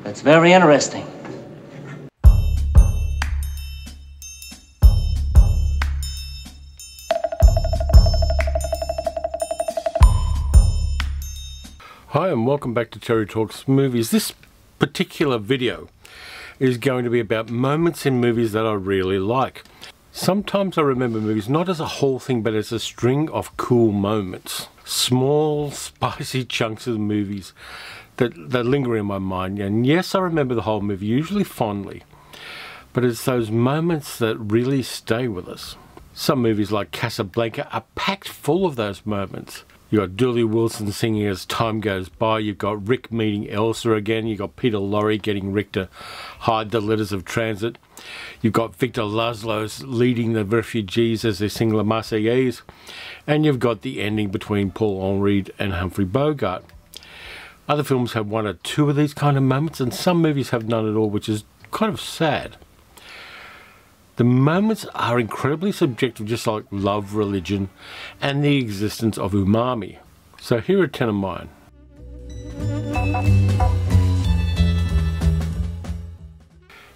That's very interesting. Hi and welcome back to Terry Talks Movies. This particular video is going to be about moments in movies that I really like. Sometimes I remember movies not as a whole thing, but as a string of cool moments. Small, spicy chunks of movies that linger in my mind. And yes, I remember the whole movie, usually fondly. But it's those moments that really stay with us. Some movies like Casablanca are packed full of those moments. You've got Dooley Wilson singing As Time Goes By. You've got Rick meeting Elsa again. You've got Peter Lorre getting Rick to hide the letters of transit. You've got Victor Laszlo leading the refugees as they sing La Marseillaise. And you've got the ending between Paul Henreid and Humphrey Bogart. Other films have one or two of these kind of moments, and some movies have none at all, which is kind of sad. The moments are incredibly subjective, just like love, religion, and the existence of umami. So here are 10 of mine.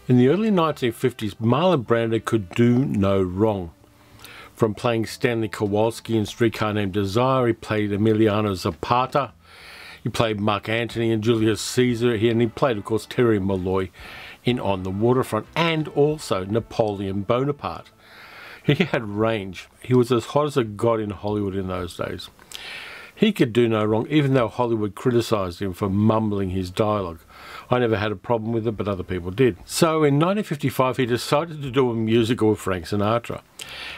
In the early 1950s, Marlon Brando could do no wrong. From playing Stanley Kowalski in Streetcar Named Desire, he played Emiliano Zapata, he played Mark Antony and Julius Caesar, and he played, of course, Terry Malloy in On the Waterfront, and also Napoleon Bonaparte. He had range. He was as hot as a god in Hollywood in those days. He could do no wrong, even though Hollywood criticised him for mumbling his dialogue. I never had a problem with it, but other people did. So in 1955, he decided to do a musical with Frank Sinatra,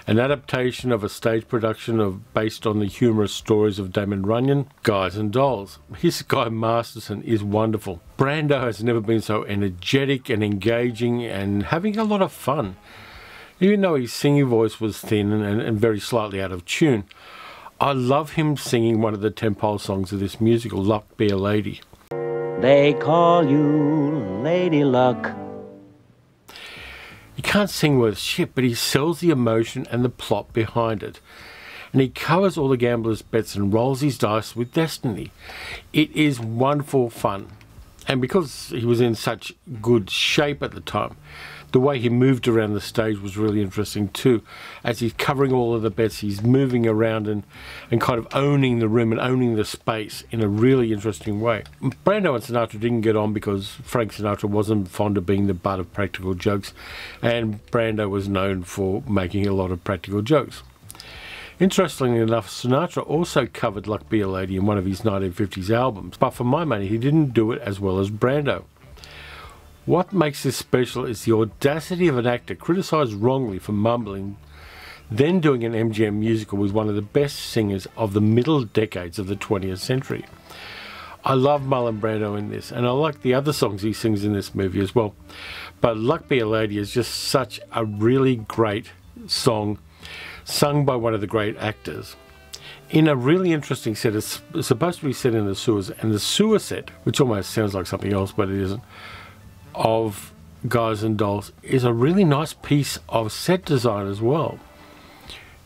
an adaptation of a stage production based on the humorous stories of Damon Runyon, Guys and Dolls. His Guy Masterson is wonderful. Brando has never been so energetic and engaging and having a lot of fun. Even though his singing voice was thin and very slightly out of tune, I love him singing one of the tentpole songs of this musical, Luck Be a Lady. They call you Lady Luck. He can't sing worth shit, but he sells the emotion and the plot behind it. And he covers all the gambler's bets and rolls his dice with destiny. It is wonderful fun. And because he was in such good shape at the time, the way he moved around the stage was really interesting too. As he's covering all of the bets, he's moving around and kind of owning the room and owning the space in a really interesting way. Brando and Sinatra didn't get on because Frank Sinatra wasn't fond of being the butt of practical jokes, and Brando was known for making a lot of practical jokes. Interestingly enough, Sinatra also covered Luck Be a Lady in one of his 1950s albums, but for my money, he didn't do it as well as Brando. What makes this special is the audacity of an actor criticised wrongly for mumbling, then doing an MGM musical with one of the best singers of the middle decades of the 20th century. I love Marlon Brando in this, and I like the other songs he sings in this movie as well. But Luck Be a Lady is just such a really great song, sung by one of the great actors, in a really interesting set. It's supposed to be set in the sewers, and the sewer set, which almost sounds like something else, but it isn't, of Guys and Dolls, is a really nice piece of set design as well.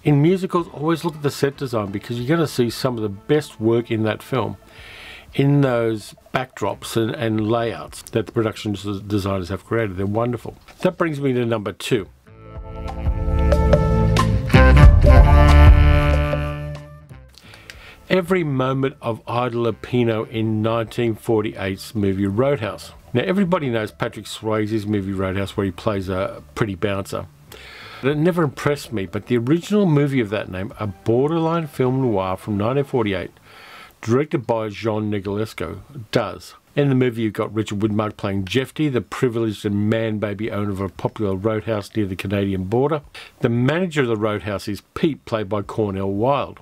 In musicals, always look at the set design, because you're going to see some of the best work in that film in those backdrops and layouts that the production designers have created. They're wonderful. That brings me to number 2. Every moment of Ida Lupino in 1948's movie Roadhouse. Now, everybody knows Patrick Swayze's movie Roadhouse, where he plays a pretty bouncer. But it never impressed me, but the original movie of that name, a borderline film noir from 1948, directed by Jean Nicolesco, does. In the movie, you've got Richard Widmark playing Jeffy, the privileged and man-baby owner of a popular roadhouse near the Canadian border. The manager of the roadhouse is Pete, played by Cornell Wilde.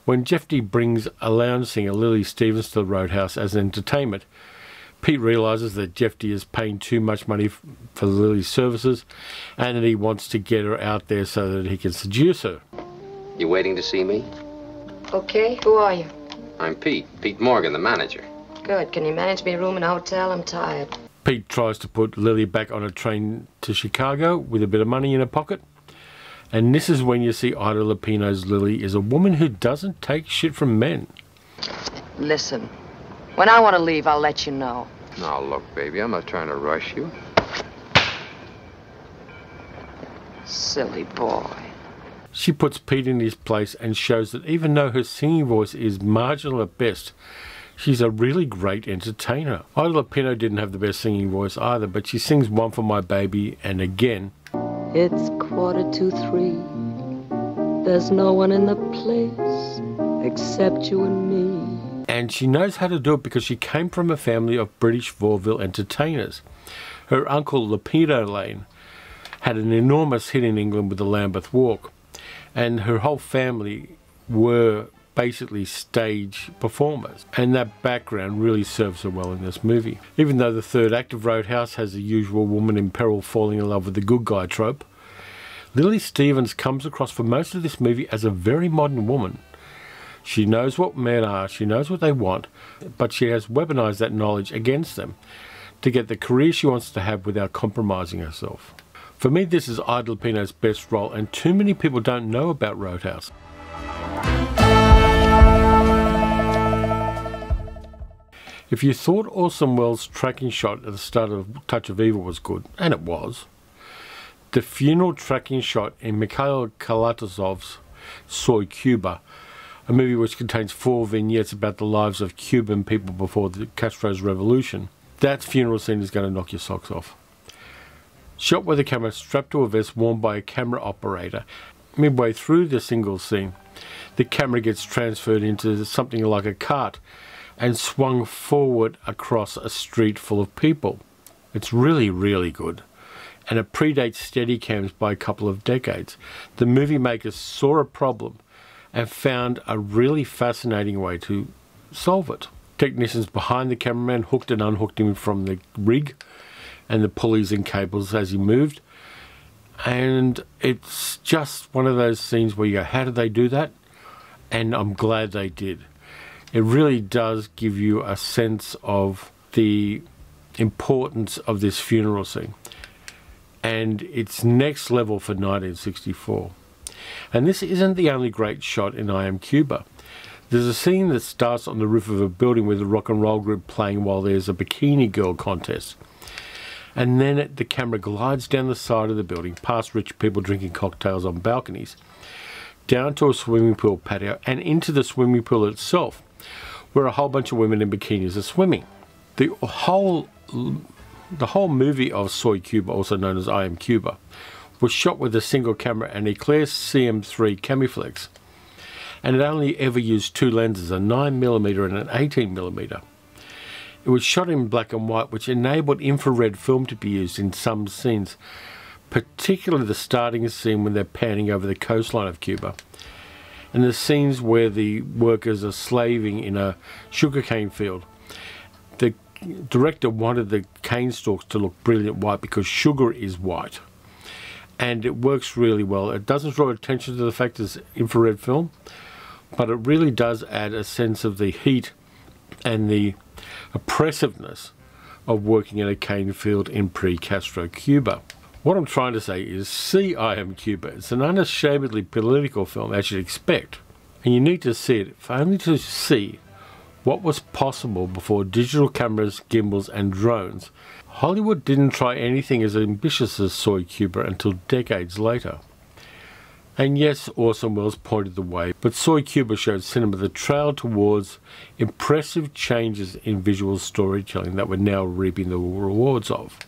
When Jeffy brings a lounge singer, Lily Stevens, to the roadhouse as entertainment, Pete realises that Jeffy is paying too much money for Lily's services, and that he wants to get her out there so that he can seduce her. You waiting to see me? Okay, who are you? I'm Pete Morgan, the manager. Good. Can you manage me a room in a hotel? I'm tired. Pete tries to put Lily back on a train to Chicago with a bit of money in her pocket. And this is when you see Ida Lupino's Lily is a woman who doesn't take shit from men. Listen, when I want to leave, I'll let you know. Now, look, baby, I'm not trying to rush you. Silly boy. She puts Pete in his place and shows that even though her singing voice is marginal at best, she's a really great entertainer. Ida Lupino didn't have the best singing voice either, but she sings One for My Baby and Again. It's 2:45. There's no one in the place except you and me. And she knows how to do it because she came from a family of British vaudeville entertainers. Her uncle Lupino Lane had an enormous hit in England with the Lambeth Walk, and her whole family were basically stage performers, and that background really serves her well in this movie. Even though the third act of Roadhouse has the usual woman in peril falling in love with the good guy trope, Lily Stevens comes across for most of this movie as a very modern woman. She knows what men are, she knows what they want, but she has weaponized that knowledge against them to get the career she wants to have without compromising herself. For me, this is Ida Lupino's best role, and too many people don't know about Roadhouse. If you thought Orson Welles' tracking shot at the start of Touch of Evil was good, and it was, the funeral tracking shot in Mikhail Kalatozov's Soy Cuba, a movie which contains 4 vignettes about the lives of Cuban people before the Castro's revolution, that funeral scene is going to knock your socks off. Shot with a camera strapped to a vest worn by a camera operator, midway through the single scene, the camera gets transferred into something like a cart and swung forward across a street full of people. It's really, really good. And it predates Steadicams by a couple of decades. The movie makers saw a problem and found a really fascinating way to solve it. Technicians behind the cameraman hooked and unhooked him from the rig and the pulleys and cables as he moved. And it's just one of those scenes where you go, how did they do that? And I'm glad they did. It really does give you a sense of the importance of this funeral scene. And it's next level for 1964. And this isn't the only great shot in I Am Cuba. There's a scene that starts on the roof of a building with a rock and roll group playing while there's a bikini girl contest. And then the camera glides down the side of the building, past rich people drinking cocktails on balconies, down to a swimming pool patio and into the swimming pool itself, where a whole bunch of women in bikinis are swimming. The whole movie of Soy Cuba, also known as I Am Cuba, was shot with a single camera and a clear CM3 Camiflex, and it only ever used 2 lenses, a 9mm and an 18mm. It was shot in black and white, which enabled infrared film to be used in some scenes, particularly the starting scene when they're panning over the coastline of Cuba, and the scenes where the workers are slaving in a sugarcane field. The director wanted the cane stalks to look brilliant white because sugar is white, and it works really well. It doesn't draw attention to the fact it's infrared film, but it really does add a sense of the heat and the oppressiveness of working in a cane field in pre-Castro Cuba. What I'm trying to say is, see I Am Cuba. It's an unashamedly political film, as you'd expect, and you need to see it, if only to see what was possible before digital cameras, gimbals and drones. Hollywood didn't try anything as ambitious as Soy Cuba until decades later. And yes, Orson Welles pointed the way, but Soy Cuba showed cinema that trailed towards impressive changes in visual storytelling that we're now reaping the rewards of.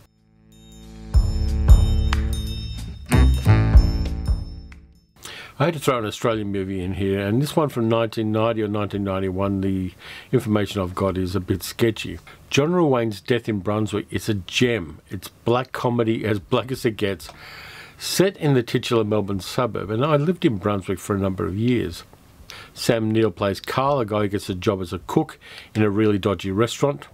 I had to throw an Australian movie in here, and this one from 1990 or 1991, the information I've got is a bit sketchy. John Ruane's Death in Brunswick is a gem. It's black comedy as black as it gets, set in the titular Melbourne suburb, and I lived in Brunswick for a number of years. Sam Neill plays Carl, a guy who gets a job as a cook in a really dodgy restaurant.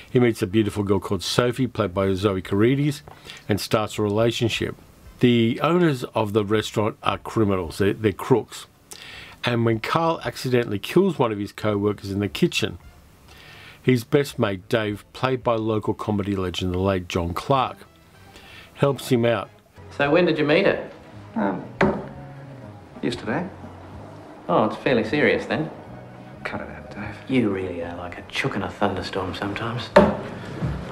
He meets a beautiful girl called Sophie, played by Zoe Carides, and starts a relationship. The owners of the restaurant are criminals, they're crooks. And when Carl accidentally kills one of his co-workers in the kitchen, his best mate Dave, played by local comedy legend the late John Clark, helps him out. So when did you meet her? Yesterday. Oh, it's fairly serious then. Cut it out, Dave. You really are like a chook in a thunderstorm sometimes.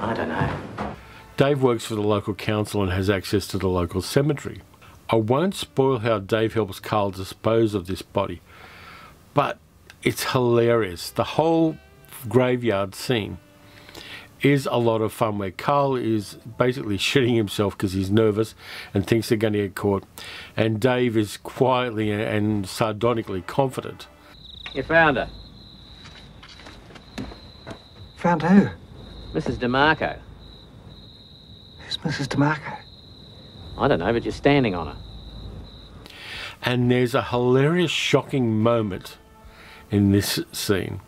I don't know. Dave works for the local council and has access to the local cemetery. I won't spoil how Dave helps Carl dispose of this body, but it's hilarious. The whole graveyard scene is a lot of fun, where Carl is basically shitting himself because he's nervous and thinks they're going to get caught, and Dave is quietly and sardonically confident. You found her. Found who? Mrs. DeMarco. Who's Mrs. DeMarco? I don't know, but you're standing on her. And there's a hilarious, shocking moment in this scene,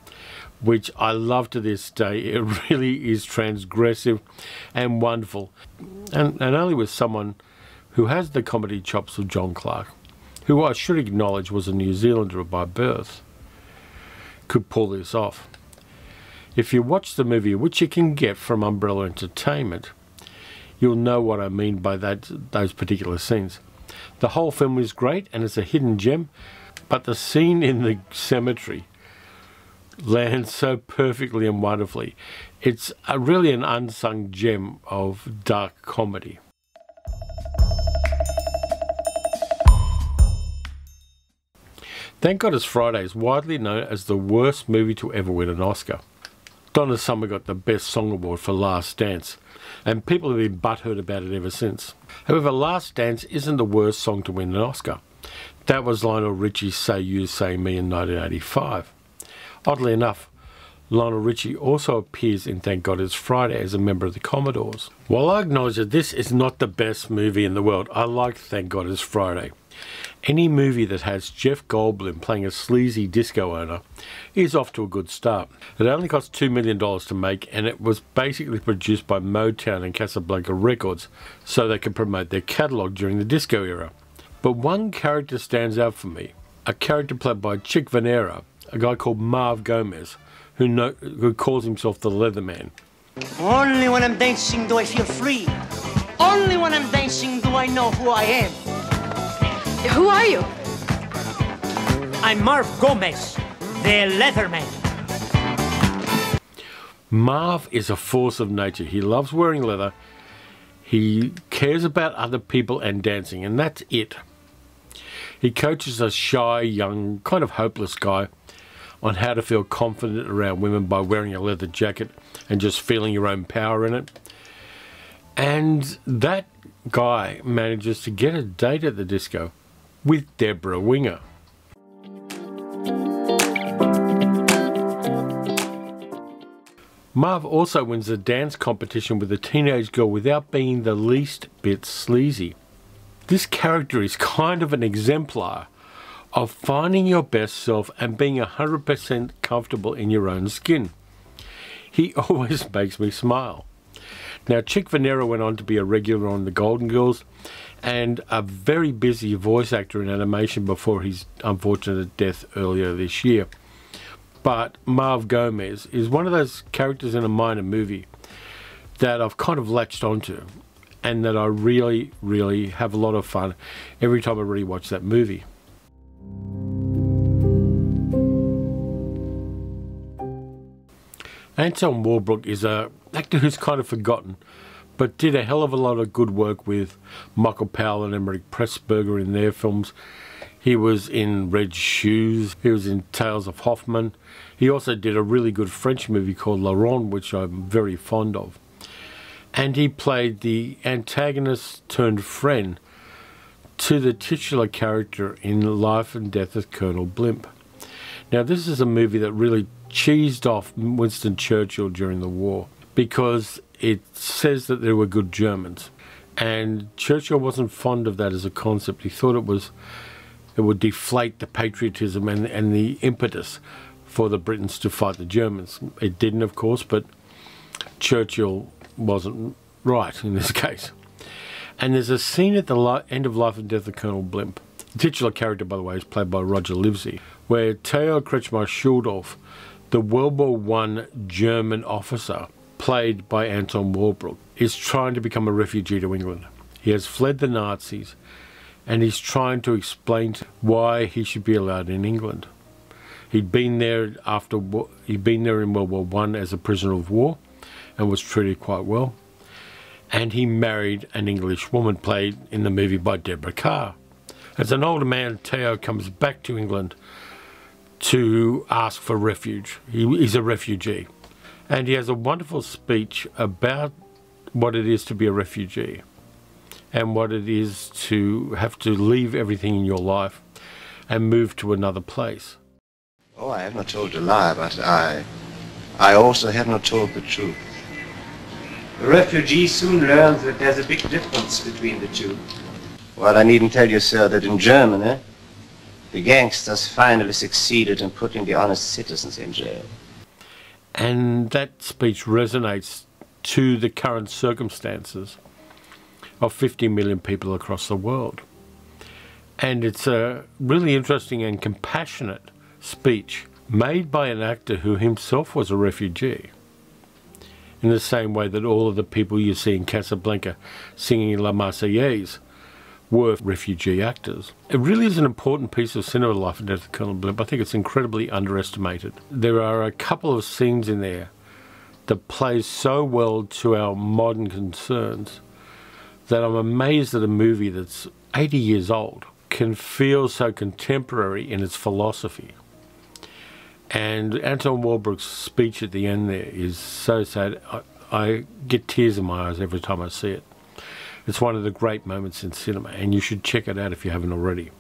which I love to this day. It really is transgressive and wonderful. And only with someone who has the comedy chops of John Clark, who I should acknowledge was a New Zealander by birth, could pull this off. If you watch the movie, which you can get from Umbrella Entertainment, you'll know what I mean by those particular scenes. The whole film is great and it's a hidden gem, but the scene in the cemetery lands so perfectly and wonderfully. It's really an unsung gem of dark comedy. Thank God It's Friday is widely known as the worst movie to ever win an Oscar. Donna Summer got the Best Song Award for Last Dance, and people have been butthurt about it ever since. However, Last Dance isn't the worst song to win an Oscar. That was Lionel Richie's Say You, Say Me in 1985. Oddly enough, Lionel Richie also appears in Thank God It's Friday as a member of the Commodores. While I acknowledge that this is not the best movie in the world, I like Thank God It's Friday. Any movie that has Jeff Goldblum playing a sleazy disco owner is off to a good start. It only cost $2 million to make, and it was basically produced by Motown and Casablanca Records so they could promote their catalogue during the disco era. But one character stands out for me, a character played by Chick Venera, a guy called Marv Gomez, who calls himself the Leatherman. Only when I'm dancing do I feel free. Only when I'm dancing do I know who I am. Who are you? I'm Marv Gomez, the Leatherman. Marv is a force of nature. He loves wearing leather. He cares about other people and dancing, and that's it. He coaches a shy, young, kind of hopeless guy on how to feel confident around women by wearing a leather jacket and just feeling your own power in it. And that guy manages to get a date at the disco with Deborah Winger. Marv also wins a dance competition with a teenage girl without being the least bit sleazy. This character is kind of an exemplar of finding your best self and being 100% comfortable in your own skin. He always makes me smile. Now, Chick Venera went on to be a regular on The Golden Girls and a very busy voice actor in animation before his unfortunate death earlier this year. But Marv Gomez is one of those characters in a minor movie that I've kind of latched onto and that I really, really have a lot of fun every time I rewatch that movie. Anton Walbrook is an actor who's kind of forgotten, but did a hell of a lot of good work with Michael Powell and Emmerich Pressburger in their films. He was in Red Shoes, he was in Tales of Hoffman. He also did a really good French movie called La Ronde, which I'm very fond of. And he played the antagonist turned friend to the titular character in Life and Death of Colonel Blimp. Now, this is a movie that really cheesed off Winston Churchill during the war because it says that there were good Germans, and Churchill wasn't fond of that as a concept. He thought it would deflate the patriotism and the impetus for the Britons to fight the Germans. It didn't, of course, but Churchill wasn't right in this case. And there's a scene at the end of Life and Death of Colonel Blimp. The titular character, by the way, is played by Roger Livesey, where Theo Kretschmer-Schuldorf, the World War I German officer, played by Anton Walbrook, is trying to become a refugee to England. He has fled the Nazis, and he's trying to explain why he should be allowed in England. He'd been there in World War I as a prisoner of war, and was treated quite well. And he married an English woman played in the movie by Deborah Kerr. As an older man, Teo comes back to England to ask for refuge. He's a refugee. And he has a wonderful speech about what it is to be a refugee and what it is to have to leave everything in your life and move to another place. Oh, I have not told a lie, but I also have not told the truth. The refugee soon learns that there's a big difference between the two. Well, I needn't tell you, sir, that in Germany, the gangsters finally succeeded in putting the honest citizens in jail. And that speech resonates to the current circumstances of 50 million people across the world. And it's a really interesting and compassionate speech made by an actor who himself was a refugee, in the same way that all of the people you see in Casablanca singing La Marseillaise were refugee actors. It really is an important piece of cinema, Life and Death of Colonel Blimp. I think it's incredibly underestimated. There are a couple of scenes in there that plays so well to our modern concerns that I'm amazed that a movie that's 80 years old can feel so contemporary in its philosophy. And Anton Walbrook's speech at the end there is so sad. I get tears in my eyes every time I see it. It's one of the great moments in cinema, and you should check it out if you haven't already.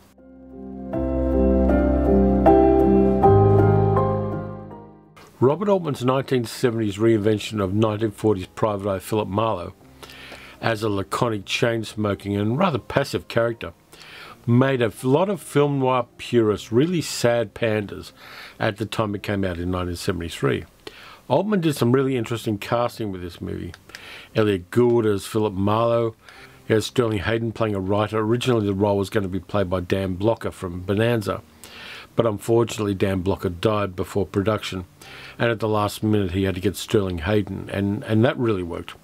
Robert Altman's 1970s reinvention of 1940s private eye Philip Marlowe as a laconic, chain-smoking and rather passive character made a lot of film noir purists really sad pandas at the time it came out in 1973. Altman did some really interesting casting with this movie. Elliot Gould as Philip Marlowe. He has Sterling Hayden playing a writer. Originally the role was going to be played by Dan Blocker from Bonanza, but unfortunately Dan Blocker died before production, and at the last minute he had to get Sterling Hayden, and that really worked.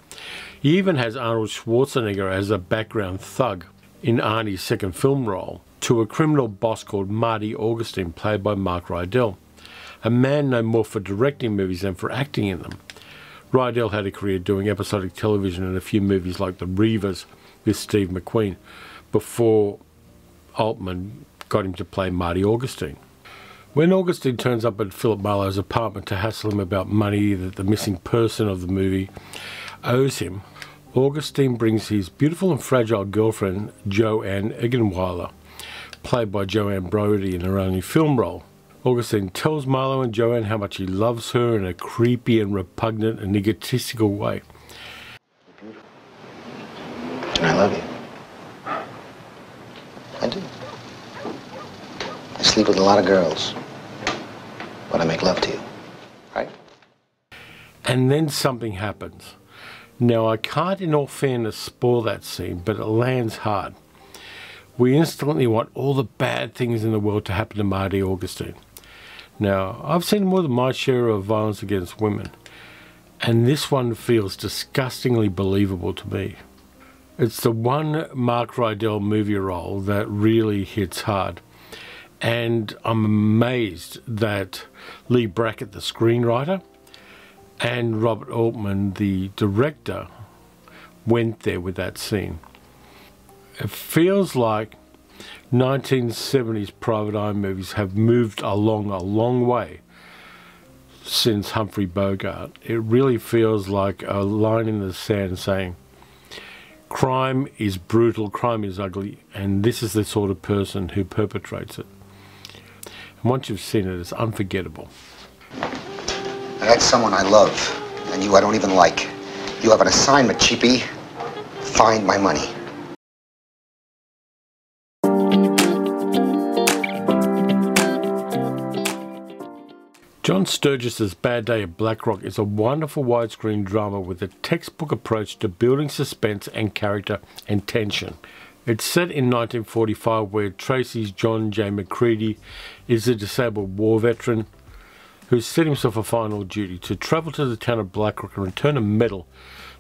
He even has Arnold Schwarzenegger as a background thug in Arnie's second film role to a criminal boss called Marty Augustine, played by Mark Rydell, a man known more for directing movies than for acting in them. Rydell had a career doing episodic television in a few movies like The Reavers with Steve McQueen before Altman got him to play Marty Augustine. When Augustine turns up at Philip Marlowe's apartment to hassle him about money that the missing person of the movie owes him, Augustine brings his beautiful and fragile girlfriend, Joanne Eggenweiler, played by Joanne Brody in her only film role. Augustine tells Marlowe and Joanne how much he loves her in a creepy and repugnant and egotistical way. And I love you. I do. I sleep with a lot of girls, but I make love to you, right? And then something happens. Now, I can't in all fairness spoil that scene, but it lands hard. We instantly want all the bad things in the world to happen to Marty Augustine. Now, I've seen more than my share of violence against women, and this one feels disgustingly believable to me. It's the one Mark Rydell movie role that really hits hard, and I'm amazed that Lee Brackett, the screenwriter, and Robert Altman, the director, went there with that scene. It feels like 1970s private eye movies have moved along a long way since Humphrey Bogart. It really feels like a line in the sand saying, crime is brutal, crime is ugly, and this is the sort of person who perpetrates it. And once you've seen it, it's unforgettable. That's someone I love, and you I don't even like. You have an assignment, cheapie. Find my money. John Sturgis's Bad Day at Blackrock is a wonderful widescreen drama with a textbook approach to building suspense and character and tension. It's set in 1945, where Tracy's John J. McCready is a disabled war veteran who's set himself a final duty to travel to the town of Blackrock and return a medal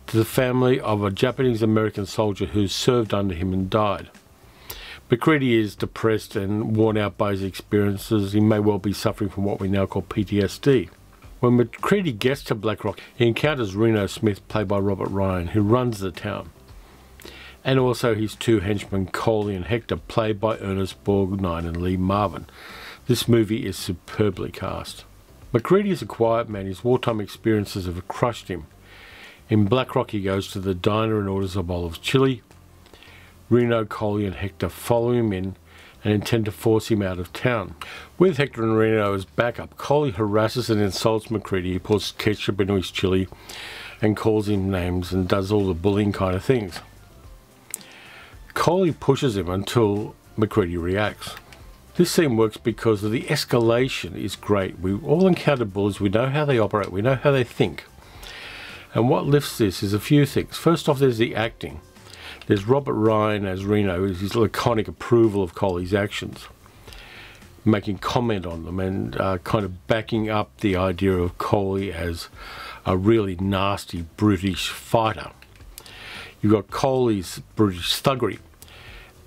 to the family of a Japanese-American soldier who served under him and died. McCready is depressed and worn out by his experiences. He may well be suffering from what we now call PTSD. When McCready gets to Blackrock, he encounters Reno Smith, played by Robert Ryan, who runs the town. And also his two henchmen, Coley and Hector, played by Ernest Borgnine and Lee Marvin. This movie is superbly cast. McCready is a quiet man. His wartime experiences have crushed him. In Blackrock, he goes to the diner and orders a bowl of chili. Reno, Coley and Hector follow him in and intend to force him out of town. With Hector and Reno as backup, Coley harasses and insults McCready. He pours ketchup into his chili and calls him names and does all the bullying kind of things. Coley pushes him until McCready reacts. This scene works because the escalation is great. We all encounter bullies, we know how they operate, we know how they think. And what lifts this is a few things. First off, there's the acting. There's Robert Ryan as Reno, his laconic approval of Coley's actions, making comment on them and kind of backing up the idea of Coley as a really nasty, brutish fighter. You've got Coley's brutish thuggery.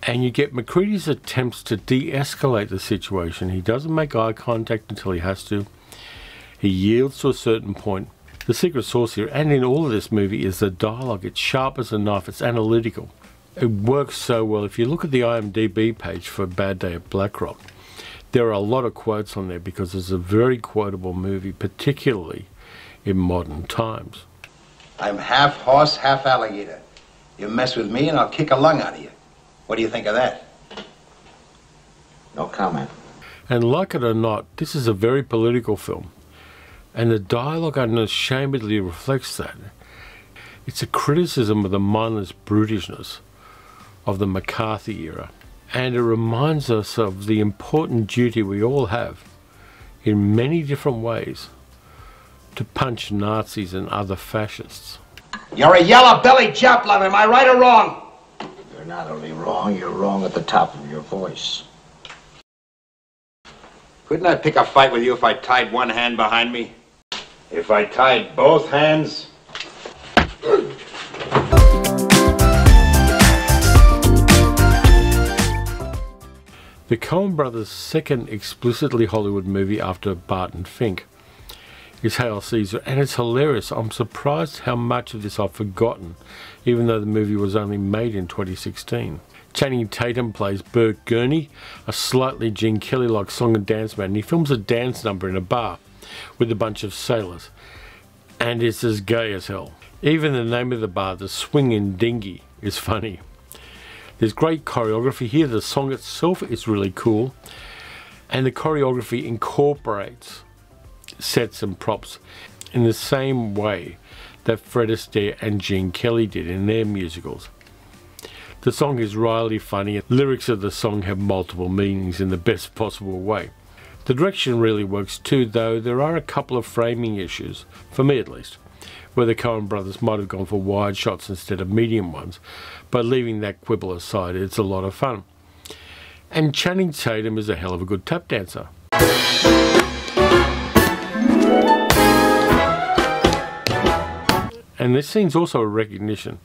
And you get McCready's attempts to de-escalate the situation. He doesn't make eye contact until he has to. He yields to a certain point. The secret sauce here, and in all of this movie, is the dialogue. It's sharp as a knife. It's analytical. It works so well. If you look at the IMDb page for Bad Day at Blackrock, there are a lot of quotes on there because it's a very quotable movie, particularly in modern times. I'm half horse, half alligator. You mess with me and I'll kick a lung out of you. What do you think of that? No comment. And like it or not, this is a very political film. And the dialogue unashamedly reflects that. It's a criticism of the mindless brutishness of the McCarthy era. And it reminds us of the important duty we all have, in many different ways, to punch Nazis and other fascists. You're a yellow-bellied Chaplin, am I right or wrong? You're not only wrong, you're wrong at the top of your voice. Couldn't I pick a fight with you if I tied one hand behind me? If I tied both hands? The Coen Brothers' second explicitly Hollywood movie after Bart and Fink is Hail Caesar, and it's hilarious. I'm surprised how much of this I've forgotten, even though the movie was only made in 2016. Channing Tatum plays Bert Gurney, a slightly Gene Kelly-like song and dance man, and he films a dance number in a bar with a bunch of sailors, and it's as gay as hell. Even the name of the bar, the Swingin' Dinghy, is funny. There's great choreography here. The song itself is really cool, and the choreography incorporates sets and props in the same way that Fred Astaire and Gene Kelly did in their musicals. The song is wryly funny. Lyrics of the song have multiple meanings in the best possible way. The direction really works too, though there are a couple of framing issues, for me at least, where the Coen Brothers might have gone for wide shots instead of medium ones, but leaving that quibble aside, it's a lot of fun. And Channing Tatum is a hell of a good tap dancer. And this scene's also a recognition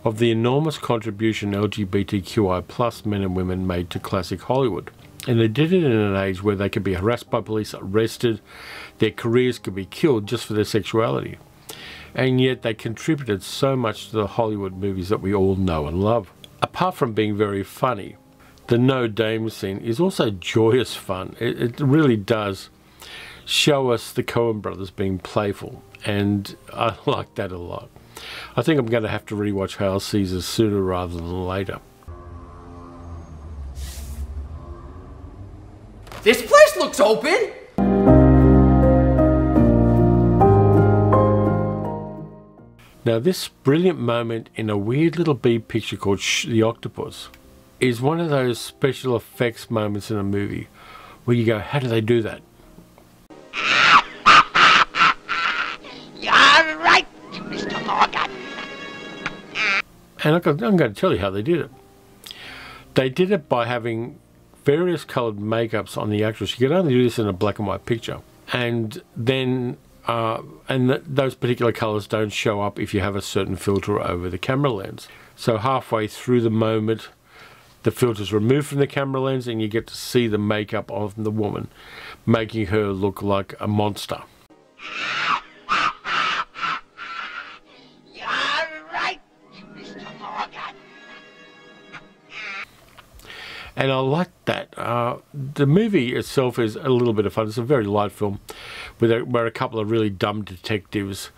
of the enormous contribution LGBTQI+ men and women made to classic Hollywood. And they did it in an age where they could be harassed by police, arrested, their careers could be killed just for their sexuality. And yet they contributed so much to the Hollywood movies that we all know and love. Apart from being very funny, the No Dame scene is also joyous fun. It really does show us the Coen Brothers being playful, and I like that a lot. I think I'm going to have to rewatch Hail Caesar sooner rather than later. This place looks open! Now this brilliant moment in a weird little B picture called The Octopus is one of those special effects moments in a movie where you go, how do they do that? You're right, Mr. Morgan. And I'm going to tell you how they did it. They did it by having various coloured makeups on the actress. You could only do this in a black and white picture. And then those particular colours don't show up if you have a certain filter over the camera lens. So halfway through the moment, the filter's removed from the camera lens and you get to see the makeup of the woman, making her look like a monster. And I like that. The movie itself is a little bit of fun. It's a very light film where a couple of really dumb detectives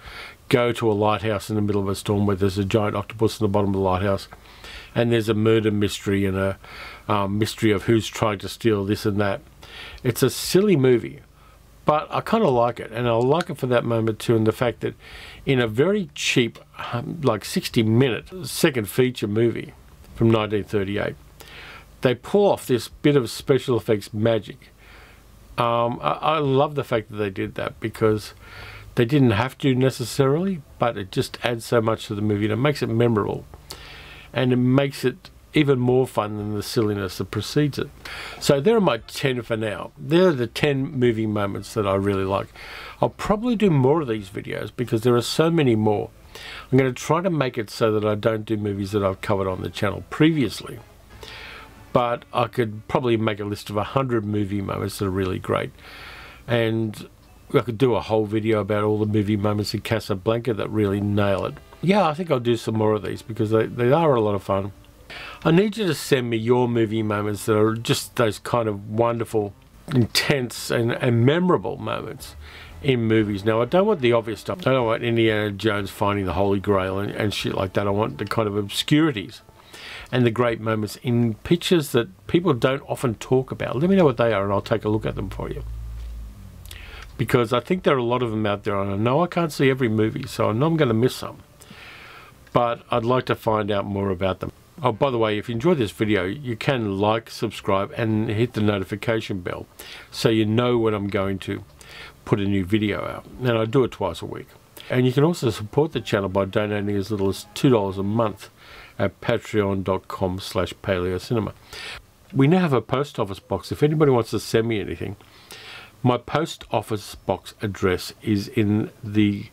go to a lighthouse in the middle of a storm where there's a giant octopus in the bottom of the lighthouse, and there's a murder mystery and a mystery of who's trying to steal this and that. It's a silly movie, but I kind of like it, and I like it for that moment too, and the fact that in a very cheap, like 60-minute second feature movie from 1938, they pull off this bit of special effects magic. I love the fact that they did that, because they didn't have to necessarily, but it just adds so much to the movie, and it makes it memorable, and it makes it even more fun than the silliness that precedes it. So there are my 10 for now. There are the 10 movie moments that I really like. I'll probably do more of these videos because there are so many more. I'm going to try to make it so that I don't do movies that I've covered on the channel previously. But I could probably make a list of 100 movie moments that are really great. And I could do a whole video about all the movie moments in Casablanca that really nail it. Yeah, I think I'll do some more of these because they are a lot of fun. I need you to send me your movie moments that are just those kind of wonderful, intense and memorable moments in movies. Now, I don't want the obvious stuff. I don't want Indiana Jones finding the Holy Grail and shit like that. I want the kind of obscurities and the great moments in pictures that people don't often talk about. Let me know what they are and I'll take a look at them for you. Because I think there are a lot of them out there, and I know I can't see every movie, so I know I'm going to miss some. But I'd like to find out more about them. Oh, by the way, if you enjoyed this video, you can like, subscribe, and hit the notification bell so you know when I'm going to put a new video out. And I do it twice a week. And you can also support the channel by donating as little as $2 a month at patreon.com/paleocinema. We now have a post office box. If anybody wants to send me anything, my post office box address is in the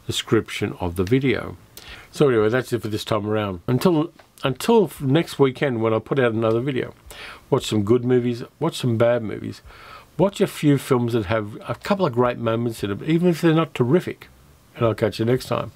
description of the video. So anyway, that's it for this time around. Until next weekend when I put out another video. Watch some good movies, watch some bad movies, watch a few films that have a couple of great moments in them, even if they're not terrific. And I'll catch you next time.